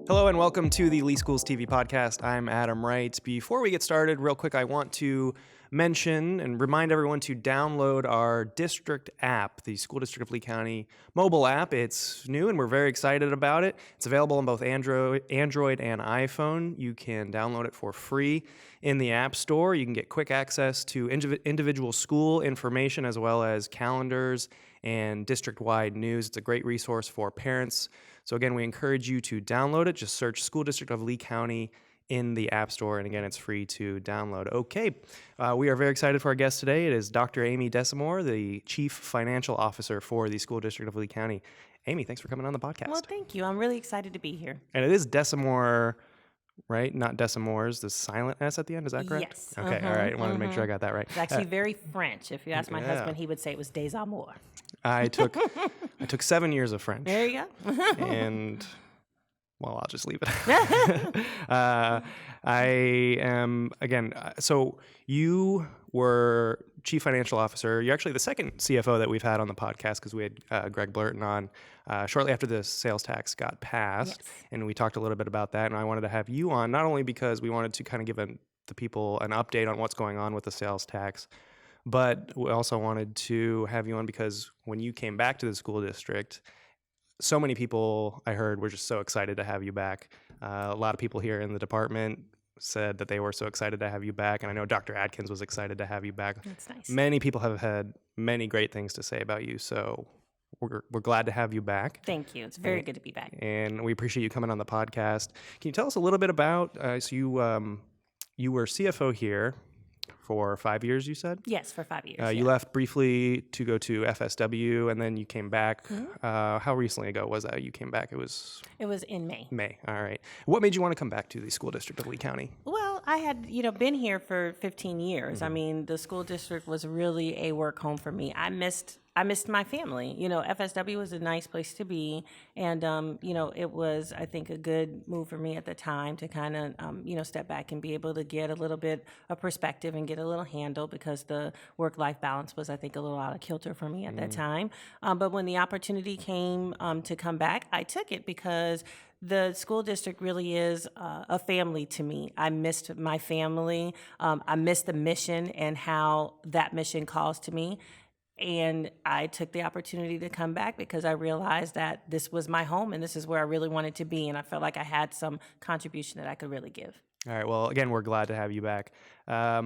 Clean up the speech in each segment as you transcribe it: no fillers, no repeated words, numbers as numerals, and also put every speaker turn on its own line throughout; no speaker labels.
Hello and welcome to the Lee Schools TV podcast. I'm Adam Wright. Before we get started, real quick, I want to mention and remind everyone to download our district app, the School District of Lee County mobile app. It's new and we're very excited about it. It's available on both Android and iPhone. You can download it for free in the App Store. You can get quick access to individual school information as well as calendars and district-wide news. It's a great resource for parents. So again, we encourage you to download it. Just search School District of Lee County in the App Store, and again, it's free to download. Okay, we are very excited for our guest today. It is Dr. Amy Desamours, the Chief Financial Officer for the School District of Lee County. Amy, thanks for coming on the podcast.
Well, thank you. I'm really excited to be here.
And it is Desamours, right? Not Desamours, the silent S at the end, is that correct?
Yes.
Okay, all right. I wanted to make sure I got that right.
It's actually very French. If you ask my husband, he would say it was Desamours.
I took 7 years of French.
There you go.
And well, I'll just leave it. I am, again, so you were Chief Financial Officer. You're actually the second CFO that we've had on the podcast because we had Greg Blurton on shortly after the sales tax got passed.
Yes.
And we talked a little bit about that. And I wanted to have you on, not only because we wanted to kind of give the people an update on what's going on with the sales tax, but we also wanted to have you on because when you came back to the school district, so many people I heard were just so excited to have you back. A lot of people here in the department said that they were so excited to have you back. And I know Dr. Adkins was excited to have you back.
That's nice.
Many people have had many great things to say about you. So we're glad to have you back.
Thank you. It's very good to be back.
And we appreciate you coming on the podcast. Can you tell us a little bit about, so you were CFO here for 5 years, you said?
Yes, for 5 years.
You left briefly to go to FSW, and then you came back. How recently ago was that you came back? It was
in May.
May. All right. What made you want to come back to the school district of Lee County?
Well, I had, been here for 15 years. I mean, the school district was really a work home for me. I missed my family. FSW was a nice place to be. And, it was, I think, a good move for me at the time to kind of, step back and be able to get a little bit of perspective and get a little handle because the work-life balance was, I think, a little out of kilter for me at that time. But when the opportunity came to come back, I took it because the school district really is a family to me. I missed my family. I missed the mission and how that mission calls to me. And I took the opportunity to come back because I realized that this was my home and this is where I really wanted to be. And I felt like I had some contribution that I could really give.
All right. Well, again, we're glad to have you back. A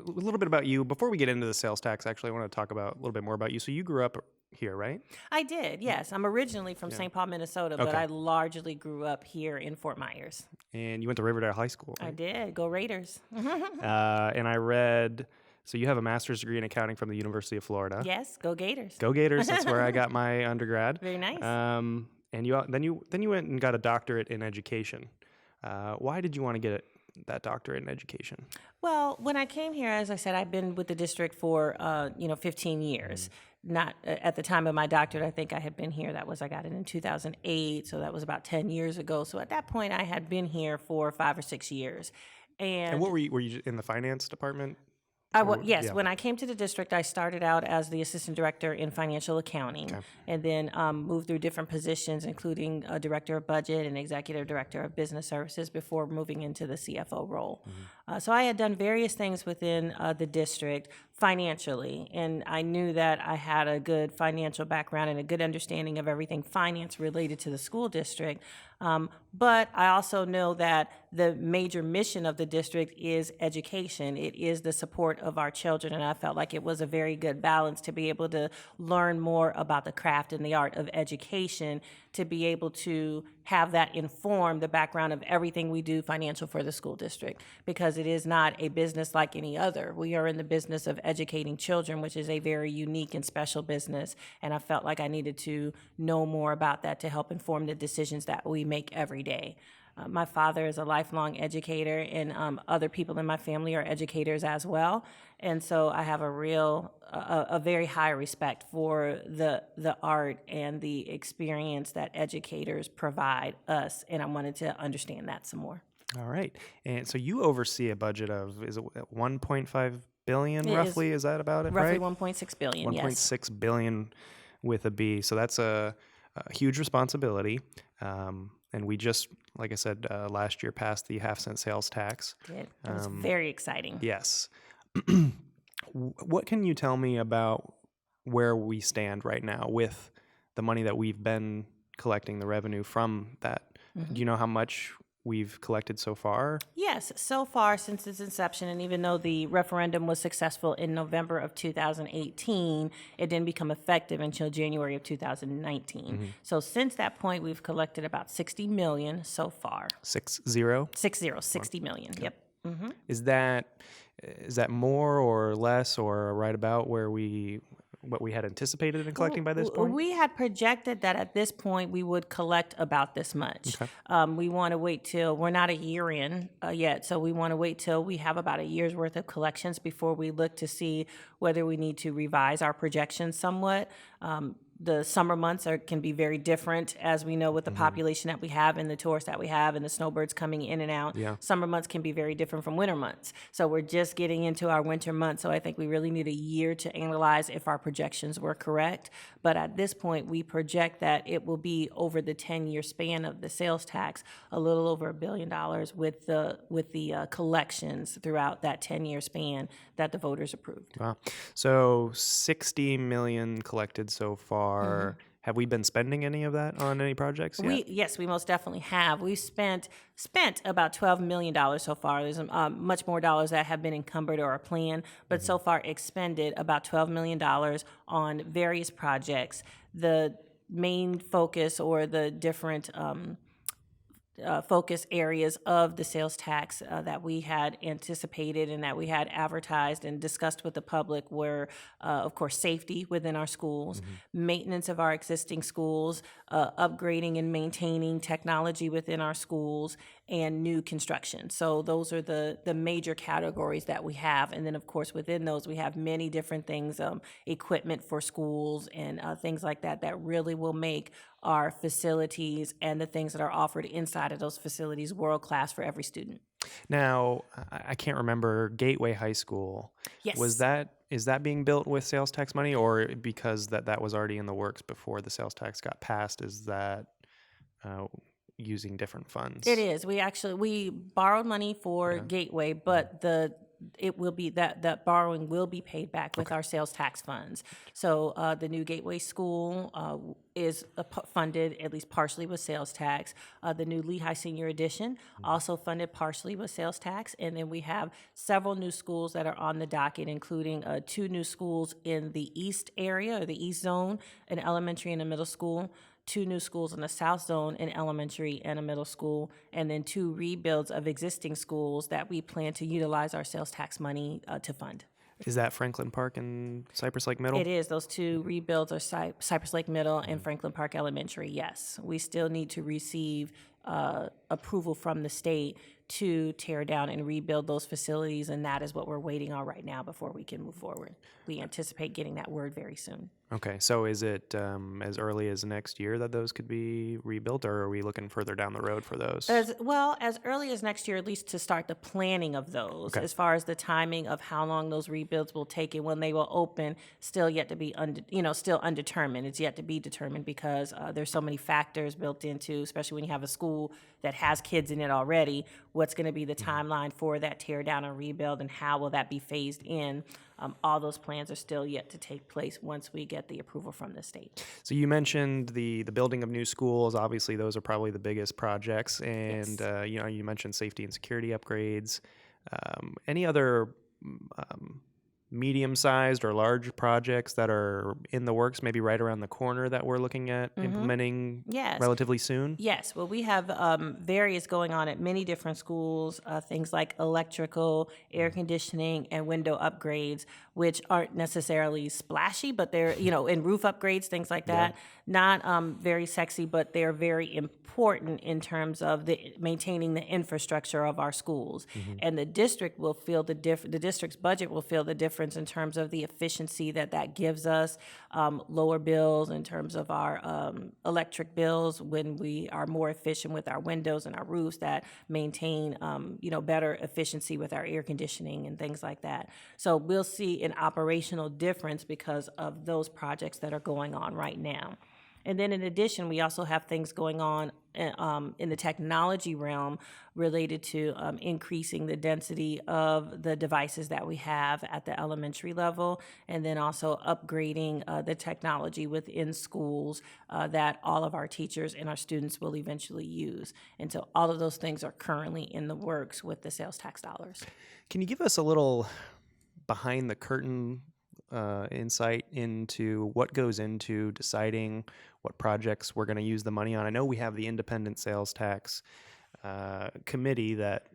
little bit about you. Before we get into the sales tax, actually, I want to talk about a little bit more about you. So you grew up here, right?
I did, yes. I'm originally from St. Paul, Minnesota, but I largely grew up here in Fort Myers.
And you went to Riverdale High School, right?
I did. Go Raiders.
And I read... So you have a master's degree in accounting from the University of Florida.
Yes, go Gators.
Go Gators! That's where I got my undergrad.
Very nice.
And then you went and got a doctorate in education. Why did you want to get that doctorate in education?
Well, when I came here, as I said, I've been with the district for 15 years. Not at the time of my doctorate. I think I had been here. I got it in 2008, so that was about 10 years ago. So at that point, I had been here for 5 or 6 years. And
what were you in the finance department?
Yes, when I came to the district, I started out as the assistant director in financial accounting, and then moved through different positions, including a director of budget and executive director of business services before moving into the CFO role. So I had done various things within the district financially, and I knew that I had a good financial background and a good understanding of everything finance related to the school district. But I also know that the major mission of the district is education. It is the support of our children, and I felt like it was a very good balance to be able to learn more about the craft and the art of education, to be able to have that inform the background of everything we do financial for the school district, because it is not a business like any other. We are in the business of educating children, which is a very unique and special business, and I felt like I needed to know more about that to help inform the decisions that we make every day. My father is a lifelong educator, and other people in my family are educators as well. And so I have a very high respect for the art and the experience that educators provide us, and I wanted to understand that some more.
All right. And so you oversee a budget of, is it 1.5 billion roughly? Is that about it,
roughly
right?
1.6 billion, yes.
1.6 billion with a B. So that's a huge responsibility. And we just, like I said, last year passed the half-cent sales tax.
It was very exciting.
Yes. What can you tell me about where we stand right now with the money that we've been collecting, the revenue from that? Do you know how much we've collected so far?
Yes, so far since its inception, and even though the referendum was successful in November of 2018, it didn't become effective until January of 2019. So since that point, we've collected about 60 million so far.
60?
60 million, yep.
Is that more or less or right about what we had anticipated in collecting by this point?
We had projected that at this point we would collect about this much.
Okay.
We want to wait till we're not a year in yet, so we want to wait till we have about a year's worth of collections before we look to see whether we need to revise our projections somewhat. The summer months can be very different, as we know, with the population that we have and the tourists that we have and the snowbirds coming in and out.
Yeah.
Summer months can be very different from winter months. So we're just getting into our winter months. So I think we really need a year to analyze if our projections were correct. But at this point, we project that it will be over the 10-year span of the sales tax, a little over $1 billion with the collections throughout that 10-year span that the voters approved.
Wow. So 60 million collected so far. Have we been spending any of that on any projects yet?
Yes, we most definitely have. We've spent about $12 million so far. There's much more dollars that have been encumbered or are planned, but so far expended about $12 million on various projects. The main focus or the different focus areas of the sales tax that we had anticipated and that we had advertised and discussed with the public were, of course, safety within our schools, maintenance of our existing schools, upgrading and maintaining technology within our schools, and new construction. So those are the major categories that we have. And then, of course, within those, we have many different things, equipment for schools and things like that really will make our facilities and the things that are offered inside of those facilities world-class for every student.
Now, I can't remember, Gateway High School.
Yes.
Is that being built with sales tax money, or because that was already in the works before the sales tax got passed, is that using different funds?
It is. We borrowed money for Gateway, but it will be that borrowing will be paid back with our sales tax funds. So the new Gateway School is funded at least partially with sales tax. The new Lehigh Senior Edition also funded partially with sales tax. And then we have several new schools that are on the docket, including 2 new schools in the east area, or the east zone, an elementary and a middle school, 2 new schools in the South Zone, an elementary and a middle school, and then 2 rebuilds of existing schools that we plan to utilize our sales tax money to fund.
Is that Franklin Park and Cypress Lake Middle?
It is. Those 2 rebuilds are Cypress Lake Middle and Franklin Park Elementary, yes. We still need to receive approval from the state to tear down and rebuild those facilities, and that is what we're waiting on right now before we can move forward. We anticipate getting that word very soon.
Okay, so is it as early as next year that those could be rebuilt, or are we looking further down the road for those?
As early as next year, at least to start the planning of those.
Okay.
As far as the timing of how long those rebuilds will take and when they will open, still yet to be still undetermined. It's yet to be determined because there's so many factors built into, especially when you have a school that has kids in it already. What's going to be the timeline for that tear down and rebuild, and how will that be phased in? All those plans are still yet to take place once we get the approval from the state.
So you mentioned the building of new schools. Obviously, those are probably the biggest projects, and
Yes.
You mentioned safety and security upgrades. Any other medium-sized or large projects that are in the works, maybe right around the corner, that we're looking at implementing
Yes.
relatively soon?
Yes. Well, we have various going on at many different schools, things like electrical, air conditioning, and window upgrades, which aren't necessarily splashy, but they're, and roof upgrades, things like that. Not very sexy, but they're very important in terms of maintaining the infrastructure of our schools. And the district will feel the district's budget will feel the difference in terms of the efficiency that gives us, lower bills in terms of our electric bills when we are more efficient with our windows and our roofs that maintain, better efficiency with our air conditioning and things like that. So we'll see an operational difference because of those projects that are going on right now. And then in addition, we also have things going on in the technology realm related to increasing the density of the devices that we have at the elementary level, and then also upgrading the technology within schools that all of our teachers and our students will eventually use. And so all of those things are currently in the works with the sales tax dollars.
Can you give us a little behind the curtain insight into what goes into deciding what projects we're going to use the money on? I know we have the independent sales tax committee that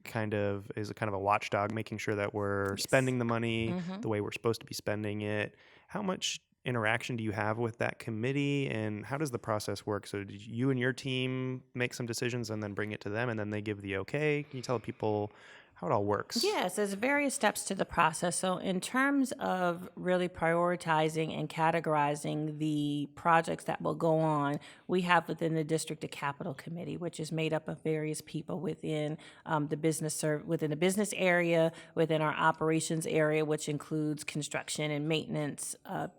kind of is a kind of a watchdog, making sure that we're spending the money the way we're supposed to be spending it. How much interaction do you have with that committee, and how does the process work? So did you and your team make some decisions and then bring it to them, and then they give the okay? Can you tell people how it all works?
Yes, there's various steps to the process. So in terms of really prioritizing and categorizing the projects that will go on, we have within the district a capital committee, which is made up of various people within within the business area, within our operations area, which includes construction and maintenance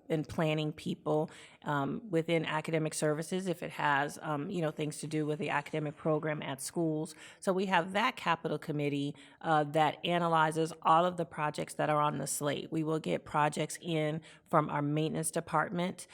and planning people, within academic services, if it has things to do with the academic program at schools. So we have that capital committee that analyzes all of the projects that are on the slate. We will get projects in from our maintenance department,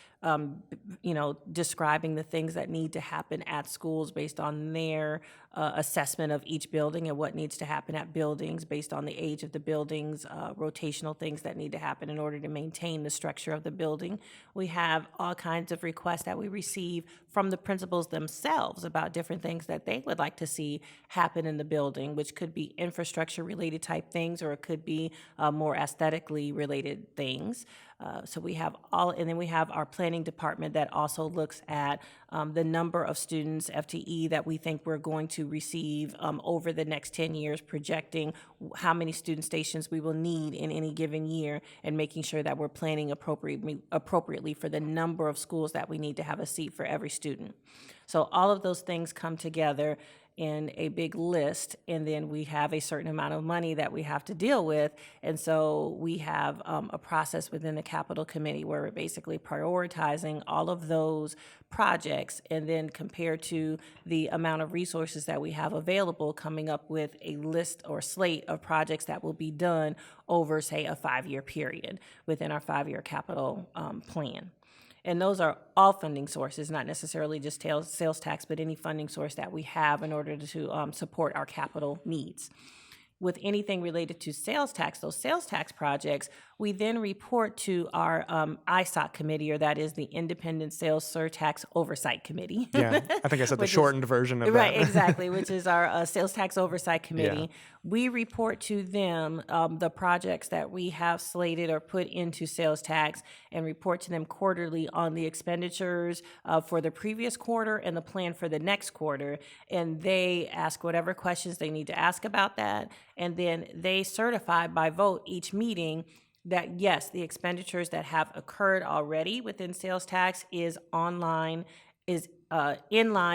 describing the things that need to happen at schools based on their assessment of each building and what needs to happen at buildings based on the age of the buildings, rotational things that need to happen in order to maintain the structure of the building. We have all kinds of requests that we receive from the principals themselves about different things that they would like to see happen in the building, which could be infrastructure related type things, or it could be more aesthetically related things. So we have and then we have our planning department that also looks at the number of students, FTE, that we think we're going to receive over the next 10 years, projecting how many student stations we will need in any given year, and making sure that we're planning appropriately for the number of schools that we need to have a seat for every student. So all of those things come together in a big list, and then we have a certain amount of money that we have to deal with. And so we have a process within the capital committee where we're basically prioritizing all of those projects, and then compared to the amount of resources that we have available, coming up with a list or slate of projects that will be done over, say, a 5-year period within our 5-year capital plan. And those are all funding sources, not necessarily just sales tax, but any funding source that we have in order to support our capital needs. With anything related to sales tax, those sales tax projects, we then report to our ISOC committee, or that is the Independent Sales Surtax Oversight Committee.
Yeah, I think I said the shortened version of that.
Right, exactly, which is our Sales Tax Oversight Committee.
Yeah.
We report to them the projects that we have slated or put into sales tax, and report to them quarterly on the expenditures for the previous quarter and the plan for the next quarter. And they ask whatever questions they need to ask about that, and then they certify by vote each meeting that yes, the expenditures that have occurred already within sales tax is in line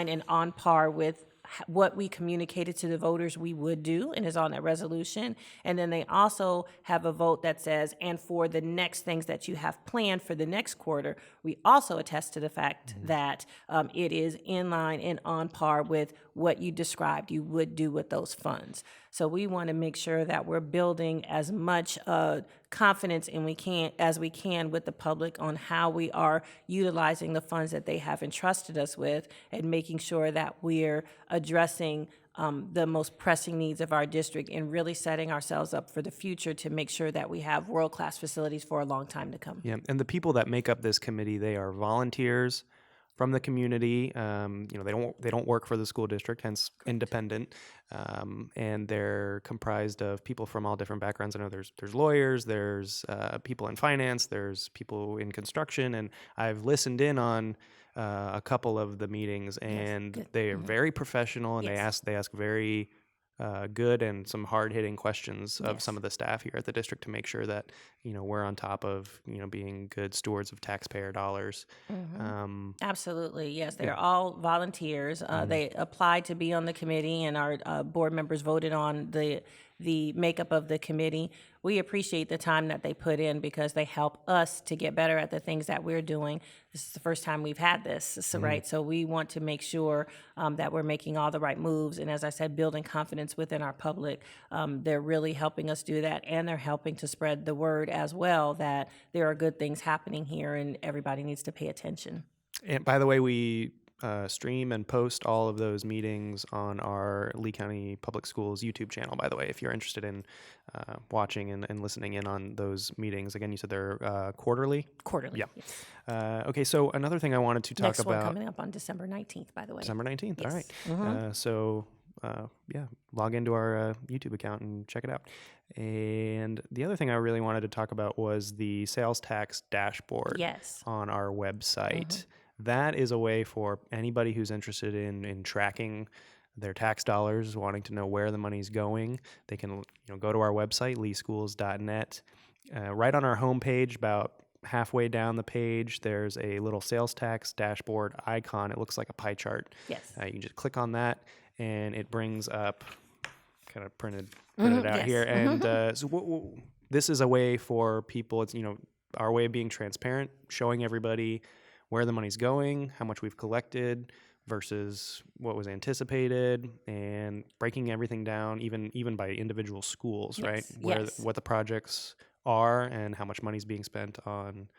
and on par with what we communicated to the voters we would do, and is on that resolution. And then they also have a vote that says, and for the next things that you have planned for the next quarter, we also attest to the fact that it is in line and on par with what you described you would do with those funds. So we want to make sure that we're building as much confidence as we can with the public on how we are utilizing the funds that they have entrusted us with, and making sure that we're addressing the most pressing needs of our district, and really setting ourselves up for the future to make sure that we have world-class facilities for a long time to come.
Yeah, and the people that make up this committee, they are volunteers from the community. They don't work for the school district, hence independent, and they're comprised of people from all different backgrounds. I know there's lawyers, there's people in finance, there's people in construction, and I've listened in on a couple of the meetings, and they are very professional, and they ask very good and some hard-hitting questions of some of the staff here at the district to make sure that we're on top of being good stewards of taxpayer dollars.
Absolutely, yes. They're all volunteers. They applied to be on the committee, and our board members voted on the the makeup of the committee. We appreciate the time that they put in because they help us to get better at the things that we're doing. This is the first time we've had this, so, right? So we want to make sure that we're making all the right moves. And as I said, building confidence within our public. They're really helping us do that, and they're helping to spread the word as well that there are good things happening here and everybody needs to pay attention.
And by the way, we stream and post all of those meetings on our Lee County Public Schools YouTube channel, by the way, if you're interested in watching and listening in on those meetings. Again, you said they're quarterly?
Quarterly.
Yeah.
Yes.
Okay, so another thing I wanted to talk
Next
about.
one coming up on December 19th, by the way.
December 19th,
Yes.
all right. Yeah, log into our YouTube account and check it out. And the other thing I really wanted to talk about was the sales tax dashboard
Yes.
on our website. That is a way for anybody who's interested in tracking their tax dollars, wanting to know where the money's going. They can go to our website, leeschools.net. Right on our homepage, about halfway down the page, there's a little sales tax dashboard icon. It looks like a pie chart.
Yes.
You can just click on that, and it brings up, kind of printed it out
yes.
here. And this is a way for people, it's our way of being transparent, showing everybody where the money's going, how much we've collected versus what was anticipated, and breaking everything down, even by individual schools, right? What the projects are and how much money's being spent on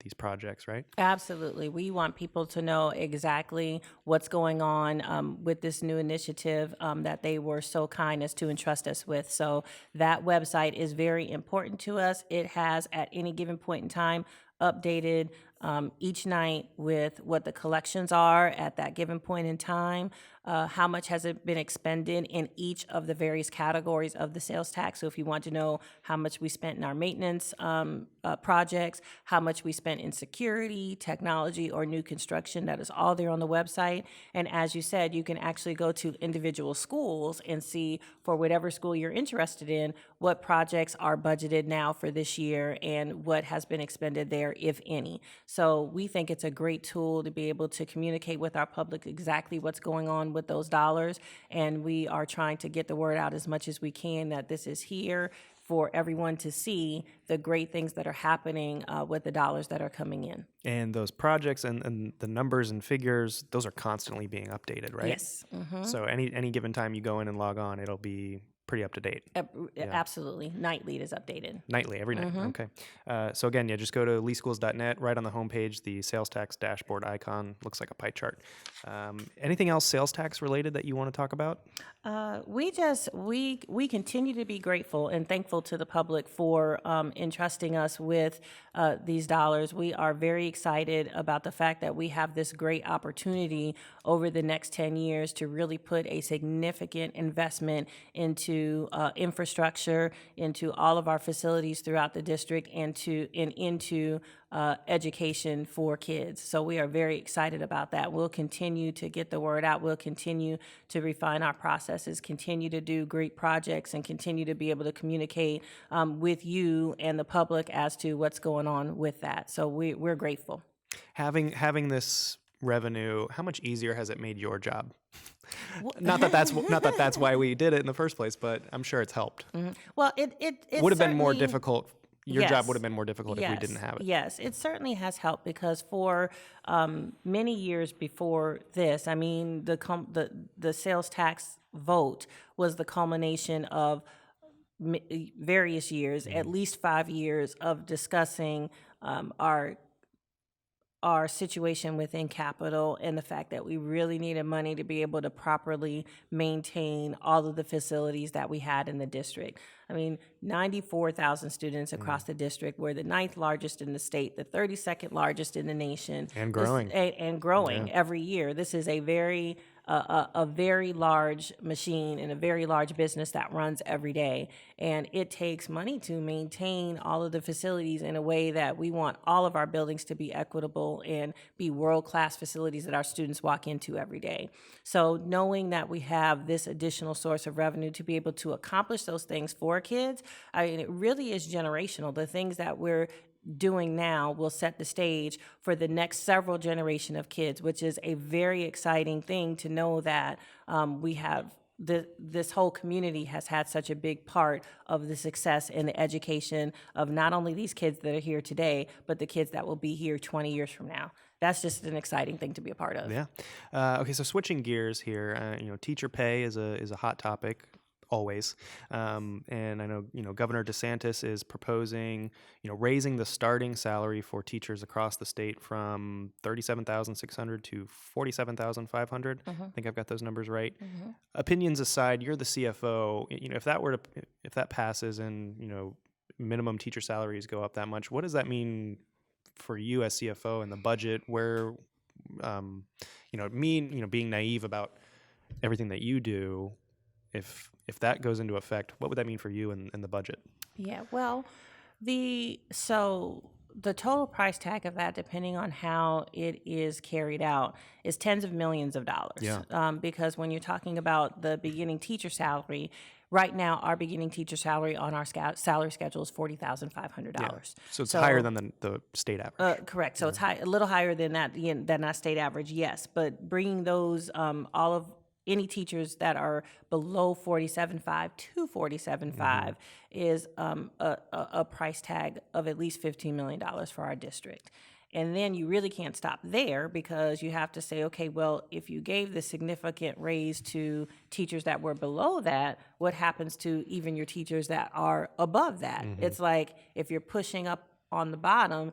these projects, right?
Absolutely. We want people to know exactly what's going on with this new initiative that they were so kind as to entrust us with. So that website is very important to us. It has, at any given point in time, updated each night with what the collections are at that given point in time, how much has it been expended in each of the various categories of the sales tax. So if you want to know how much we spent in our maintenance projects, how much we spent in security, technology, or new construction, that is all there on the website. And as you said, you can actually go to individual schools and see, for whatever school you're interested in, what projects are budgeted now for this year and what has been expended there, if any. So we think it's a great tool to be able to communicate with our public exactly what's going on with those dollars. And we are trying to get the word out as much as we can that this is here for everyone to see the great things that are happening with the dollars that are coming in.
And those projects and the numbers and figures, those are constantly being updated, right?
Yes. Mm-hmm.
So any given time you go in and log on, it'll be pretty up to date.
Absolutely. Nightly it is updated.
Nightly, every night.
Mm-hmm.
Okay. So again, just go to leeschools.net. Right on the homepage, the sales tax dashboard icon looks like a pie chart. Anything else sales tax related that you want to talk about?
We continue to be grateful and thankful to the public for entrusting us with these dollars. We are very excited about the fact that we have this great opportunity over the next 10 years to really put a significant investment into infrastructure, into all of our facilities throughout the district, and into education for kids. So we are very excited about that. We'll continue to get the word out. We'll continue to refine our processes, continue to do great projects, and continue to be able to communicate with you and the public as to what's going on with that. So we're grateful.
Having this revenue, how much easier has it made your job? Not that that's why we did it in the first place, but I'm sure it's helped.
Mm-hmm. Well, it
would have been more difficult. Your
Yes.
job would have been more difficult if we
Yes.
didn't have it.
Yes, it certainly has helped because for many years before this, I mean, the sales tax vote was the culmination of various years, at least 5 years of discussing our situation within Capitol and the fact that we really needed money to be able to properly maintain all of the facilities that we had in the district. I mean, 94,000 students across the district. We're the 9th largest in the state, the 32nd largest in the nation.
And growing.
And growing every year. This is a very large machine and a very large business that runs every day. And it takes money to maintain all of the facilities in a way that we want all of our buildings to be equitable and be world-class facilities that our students walk into every day. So knowing that we have this additional source of revenue to be able to accomplish those things for kids, I mean, it really is generational. The things that we're doing now will set the stage for the next several generation of kids, which is a very exciting thing to know that we have this whole community has had such a big part of the success in the education of not only these kids that are here today, but the kids that will be here 20 years from now. That's just an exciting thing to be a part of.
Yeah. Okay, so switching gears here, teacher pay is a hot topic always, and I know Governor DeSantis is proposing raising the starting salary for teachers across the state from $37,600 to $47,500. I think I've got those numbers right. Opinions aside, you're the CFO. If that passes and minimum teacher salaries go up that much, what does that mean for you as CFO and the budget? Where being naive about everything that you do, if that goes into effect, what would that mean for you and the budget?
Yeah, well, the total price tag of that, depending on how it is carried out, is tens of millions of dollars.
Yeah.
Because when you're talking about the beginning teacher salary, right now our beginning teacher salary on our salary schedule is $40,500.
Yeah. So it's higher than the state average.
Correct. So it's a little higher than that state average, yes. But bringing those any teachers that are below 47.5 to 47.5 is a price tag of at least $15 million for our district. And then you really can't stop there, because you have to say, okay, well, if you gave the significant raise to teachers that were below that, what happens to even your teachers that are above that? It's like, if you're pushing up on the bottom,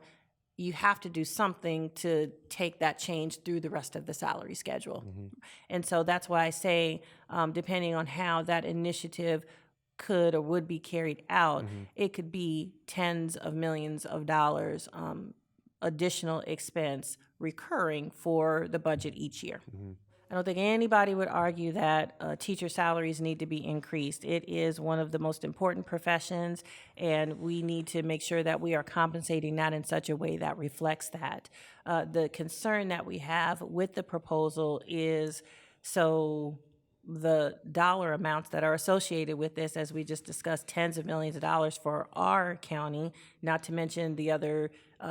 you have to do something to take that change through the rest of the salary schedule. And so that's why I say, depending on how that initiative could or would be carried out, it could be tens of millions of dollars additional expense recurring for the budget each year. I don't think anybody would argue that teacher salaries need to be increased. It is one of the most important professions, and we need to make sure that we are compensating that in such a way that reflects that. The concern that we have with the proposal is the dollar amounts that are associated with this, as we just discussed, tens of millions of dollars for our county, not to mention the other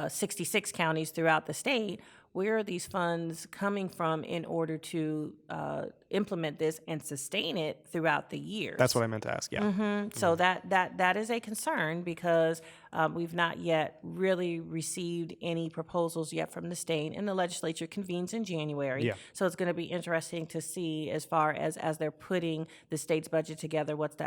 66 counties throughout the state. Where are these funds coming from in order to implement this and sustain it throughout the years?
That's what I meant to ask. Yeah.
So that is a concern, because we've not yet really received any proposals yet from the state, and the legislature convenes in January.
Yeah.
So it's going to be interesting to see, as far as they're putting the state's budget together, what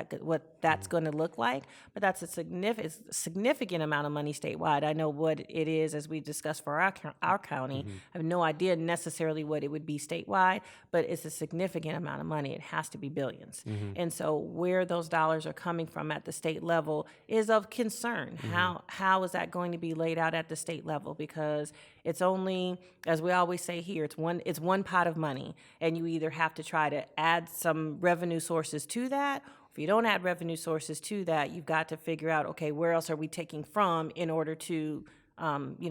that's going to look like. But that's a significant amount of money statewide. I know what it is, as we discussed for our county. I have no idea necessarily what it would be statewide, but it's a significant amount of money. It has to be billions. And so where those dollars are coming from at the state level is of concern. How is that going to be laid out at the state level? Because it's only, as we always say here, it's one pot of money, and you either have to try to add some revenue sources to that. If you don't add revenue sources to that, you've got to figure out, okay, where else are we taking from in order to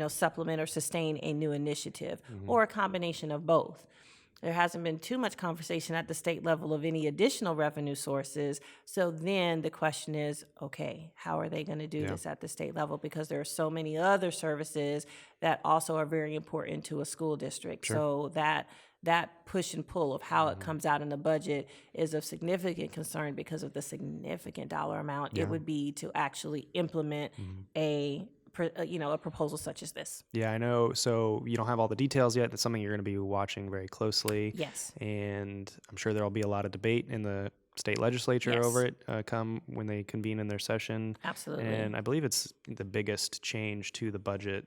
supplement or sustain a new initiative, or a combination of both. There hasn't been too much conversation at the state level of any additional revenue sources. So then the question is, okay, how are they going to do this at the state level? Because there are so many other services that also are very important to a school district.
Sure.
So that push and pull of how it comes out in the budget is of significant concern, because of the significant dollar amount it would be to actually implement a proposal such as this.
Yeah, I know. So you don't have all the details yet. That's something you're going to be watching very closely.
Yes.
And I'm sure there'll be a lot of debate in the state legislature over it come when they convene in their session.
Absolutely.
And I believe it's the biggest change to the budget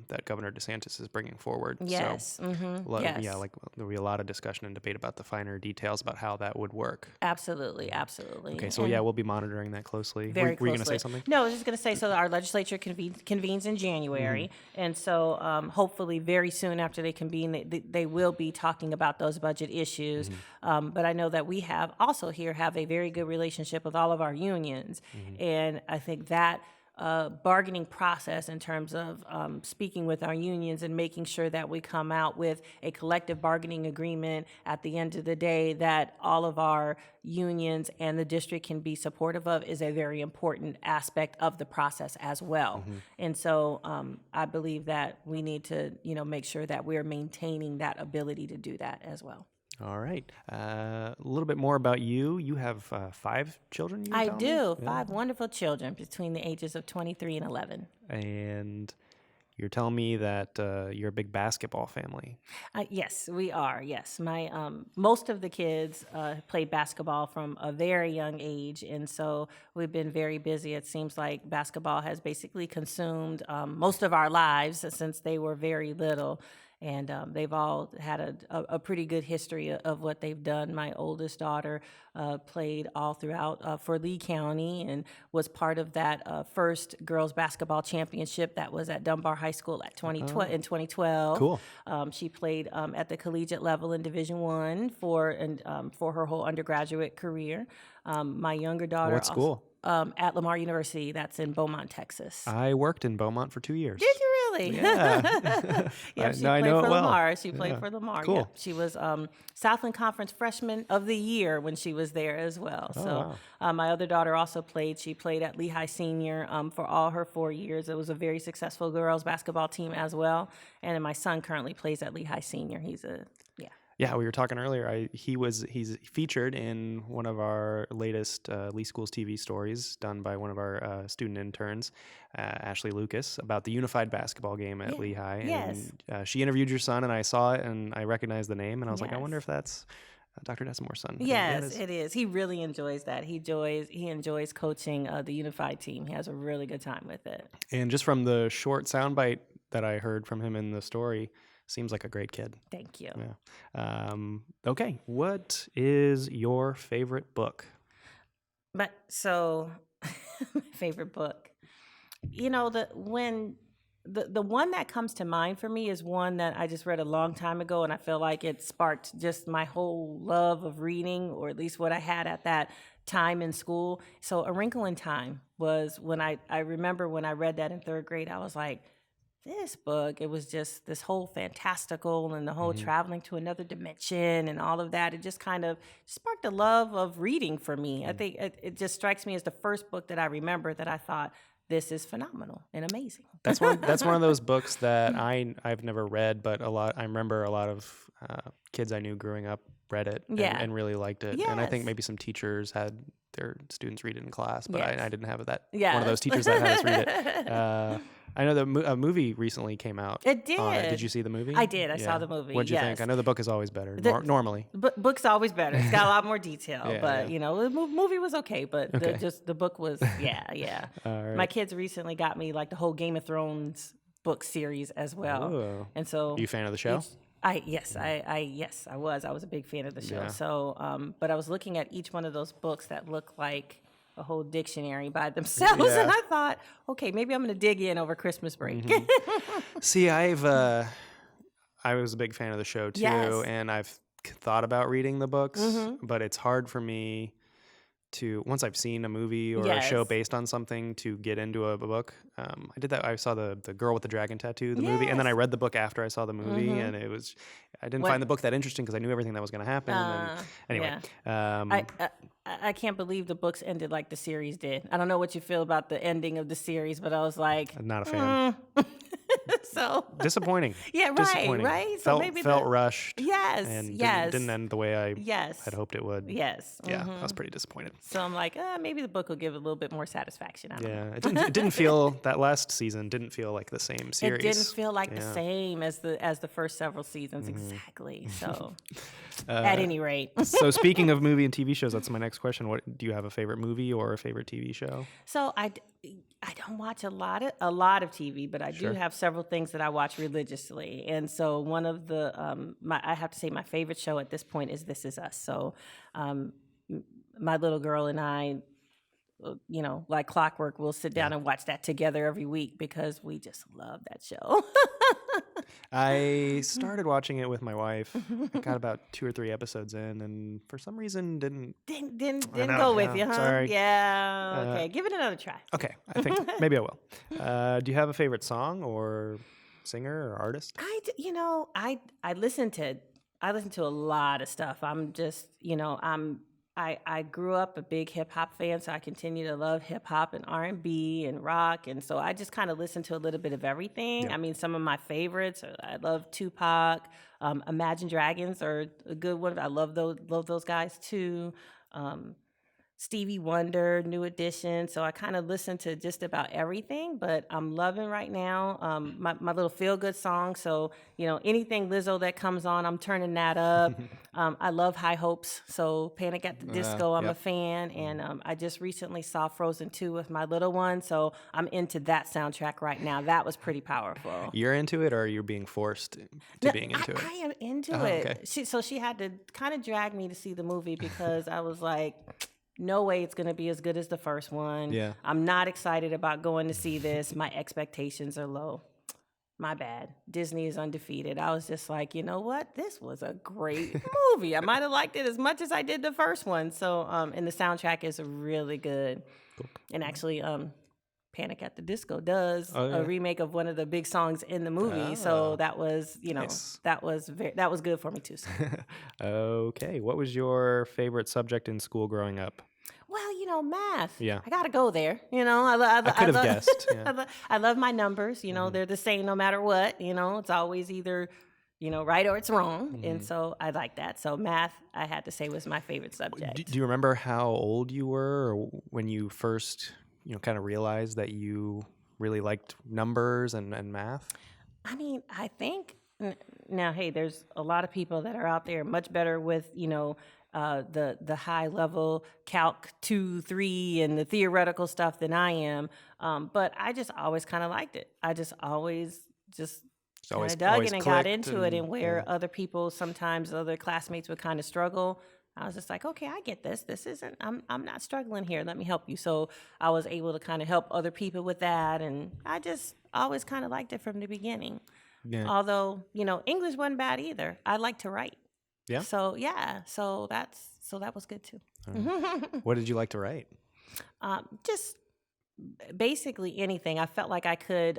that Governor DeSantis is bringing forward.
Yes.
So,
yes.
Yeah, there'll be a lot of discussion and debate about the finer details about how that would work.
Absolutely.
Okay, so we'll be monitoring that closely.
Very
Were you going to say something?
No, I was just going to say, so our legislature convenes in January, and so hopefully very soon after they convene, they will be talking about those budget issues. But I know that we have a very good relationship with all of our unions, and I think that bargaining process in terms of speaking with our unions and making sure that we come out with a collective bargaining agreement at the end of the day that all of our unions and the district can be supportive of is a very important aspect of the process as well. And so I believe that we need to, make sure that we're maintaining that ability to do that as well.
All right. A little bit more about you. You have 5 children, you were
I
telling me?
do.
Yeah.
5 wonderful children between the ages of 23 and 11.
And you're telling me that you're a big basketball family.
Yes, we are. Yes, my most of the kids played basketball from a very young age, and so we've been very busy. It seems like basketball has basically consumed most of our lives since they were very little. And they've all had a pretty good history of what they've done. My oldest daughter played all throughout for Lee County and was part of that first girls basketball championship that was at Dunbar High School in 2012.
Cool.
She played at the collegiate level in Division I for her whole undergraduate career. My younger daughter
What school?
At Lamar University. That's in Beaumont, Texas.
I worked in Beaumont for 2 years.
Did you really?
Yeah.
Yeah, she
I
played
know it
for
well.
Lamar. She played
Yeah.
for Lamar.
Cool.
Yeah. She was Southland Conference Freshman of the Year when she was there as well.
Wow.
My other daughter also played. She played at Lehigh Senior for all her 4 years. It was a very successful girls basketball team as well. And then my son currently plays at Lehigh Senior.
Yeah, we were talking earlier. He's featured in one of our latest Lee Schools TV stories done by one of our student interns, Ashley Lucas, about the unified basketball game at Lehigh.
Yes.
And she interviewed your son, and I saw it, and I recognized the name, and I was like, I
Yes.
wonder if that's Dr. Desamours' son.
Yes, it is. He really enjoys that. He enjoys coaching the unified team. He has a really good time with it.
And just from the short soundbite that I heard from him in the story, seems like a great kid.
Thank you.
Yeah. Okay, what is your favorite book?
My favorite book. You know, the one that comes to mind for me is one that I just read a long time ago, and I feel like it sparked just my whole love of reading, or at least what I had at that time in school. So A Wrinkle in Time was when I remember when I read that in 3rd grade, I was like, this book, it was just this whole fantastical and the whole traveling to another dimension and all of that. It just kind of sparked a love of reading for me. I think it just strikes me as the first book that I remember that I thought, this is phenomenal and amazing.
That's one of those books that I've never read, but I remember a lot of kids I knew growing up read it and really liked it.
Yes.
And I think maybe some teachers had their students read it in class, but
Yes.
I didn't have that.
Yes.
One of those teachers that had us read it. I know a movie recently came out.
It did.
Did you see the movie?
I did. I saw the movie.
What'd you think?
Yes.
I know the book is always better, normally.
Book's always better. It's got a lot more detail, but
yeah.
you know, the movie was okay, but the book was, yeah.
All right.
My kids recently got me like the whole Game of Thrones book series as well.
Ooh.
And so,
Are you a fan of the show?
I was a big fan of the show.
Yeah.
So, but I was looking at each one of those books that look like a whole dictionary by themselves,
Yeah.
and I thought, okay, maybe I'm going to dig in over Christmas break.
See, I was a big fan of the show too,
Yes.
and I've thought about reading the books, but it's hard for me to, once I've seen a movie or a show
Yes.
based on something, to get into a book. I did that. I saw the Girl with the Dragon Tattoo, the movie, and then I read the book after I saw the movie, and I didn't find the book that interesting because I knew everything that was going to happen. Anyway,
I can't believe the books ended like the series did. I don't know what you feel about the ending of the series, but I was like,
I'm not a fan.
So
Disappointing.
Yeah, right,
Disappointing.
right. So
Felt rushed.
Yes,
And
yes.
didn't end the way I
Yes.
had hoped it would.
Yes.
Yeah, I was pretty disappointed.
So I'm like, maybe the book will give a little bit more satisfaction. I don't know.
Yeah, it didn't feel, that last season didn't feel like the same series.
It didn't feel like the same as the first several seasons. Exactly. So at any rate.
So speaking of movie and TV shows, that's my next question. What do you have a favorite movie or a favorite TV show?
So I don't watch a lot of TV, but I do have several things that I watch religiously. And so one of the I have to say my favorite show at this point is This Is Us. So my little girl and I, you know, like clockwork, we'll sit down and watch that together every week because we just love that show.
I started watching it with my wife. I got about 2 or 3 episodes in, and for some reason didn't
go with you, huh?
Sorry.
Yeah. Okay. Give it another try.
Okay, I think maybe I will. Do you have a favorite song or singer or artist?
I listen to a lot of stuff. I'm just, I grew up a big hip hop fan, so I continue to love hip hop and R&B and rock, and so I just kind of listen to a little bit of everything.
Yeah.
I mean, some of my favorites, I love Tupac, Imagine Dragons are a good one. I love those guys too. Stevie Wonder, New Edition. So I kind of listen to just about everything, but I'm loving right now my little feel-good song. So, anything Lizzo that comes on, I'm turning that up. I love High Hopes. So Panic at the Disco, I'm a fan. And I just recently saw Frozen 2 with my little one. So I'm into that soundtrack right now. That was pretty powerful.
You're into it, or are you being forced to being into it?
I am into it. Okay. She had to kind of drag me to see the movie because I was like, no way it's going to be as good as the first one.
Yeah.
I'm not excited about going to see this. My expectations are low. My bad. Disney is undefeated. I was just like, you know what? This was a great movie. I might have liked it as much as I did the first one. So, and the soundtrack is really good.
Cool.
And actually, Panic at the Disco does a remake of one of the big songs in the movie. So that was,
nice.
that was good for me too. So.
Okay. What was your favorite subject in school growing up?
Well, math.
Yeah.
I got to go there.
I could have guessed. Yeah.
I love my numbers. They're the same no matter what. It's always either, right or it's wrong. And so I like that. So math, I had to say, was my favorite subject.
Do you remember how old you were, or when you first, kind of realized that you really liked numbers and math?
I mean, I think now, hey, there's a lot of people that are out there much better with, the high level calc 2, 3 and the theoretical stuff than I am. But I just always kind of liked it. I just always kind of dug in and got into it, and where other people, sometimes other classmates would kind of struggle. I was just like, okay, I get this. This isn't, I'm not struggling here. Let me help you. So I was able to kind of help other people with that. And I just always kind of liked it from the beginning. Yeah. Although, English wasn't bad either. I like to write.
Yeah.
So that was good too.
What did you like to write?
Just basically anything. I felt like I could,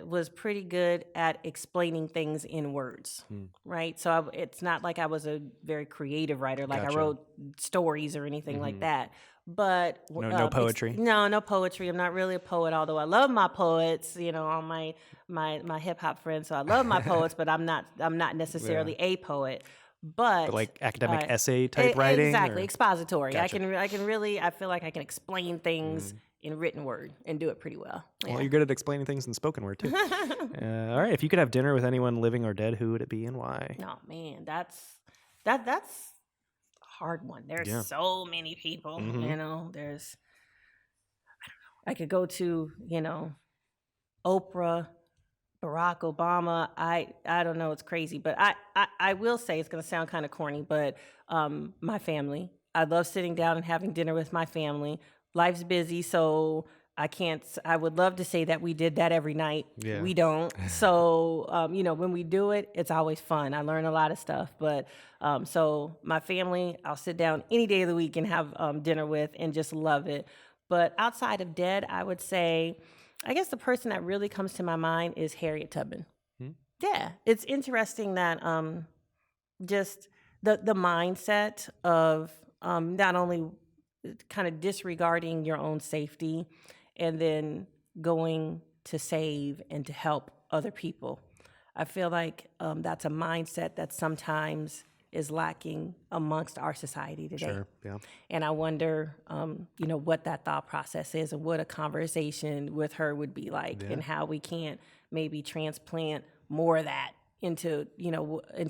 was pretty good at explaining things in words, right? So it's not like I was a very creative writer, like
Gotcha.
I wrote stories or anything like that. But
no poetry.
No poetry. I'm not really a poet, although I love my poets. All my hip hop friends, so I love my poets, but I'm not necessarily a poet. But
like academic essay type writing,
exactly,
or?
expository.
Gotcha.
I feel like I can explain things in written word and do it pretty well. Yeah.
Well, you're good at explaining things in spoken word too. All right, if you could have dinner with anyone living or dead, who would it be and why?
Oh man, that's a hard one. There's so many people. There's, I could go to Oprah, Barack Obama. I don't know, it's crazy, but I will say, it's going to sound kind of corny, but my family. I love sitting down and having dinner with my family. Life's busy, so I would love to say that we did that every night. Yeah. We don't. So, when we do it, it's always fun. I learn a lot of stuff, but so my family, I'll sit down any day of the week and have dinner with and just love it. But outside of dead, I would say, I guess the person that really comes to my mind is Harriet Tubman. Yeah, it's interesting that just the mindset of not only kind of disregarding your own safety and then going to save and to help other people. I feel like that's a mindset that sometimes is lacking amongst our society today.
Sure, yeah.
And I wonder, what that thought process is and what a conversation with her would be like, and how we can't maybe transplant more of that into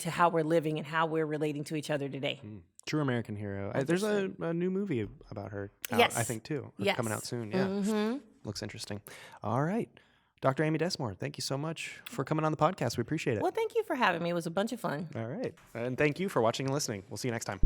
how we're living and how we're relating to each other today.
True American hero. There's a new movie about her out,
yes.
I think, too.
Yes.
Coming out soon. Yeah. Looks interesting. All right. Dr. Amy Desamours, thank you so much for coming on the podcast. We appreciate it.
Well, thank you for having me. It was a bunch of fun.
All right. And thank you for watching and listening. We'll see you next time.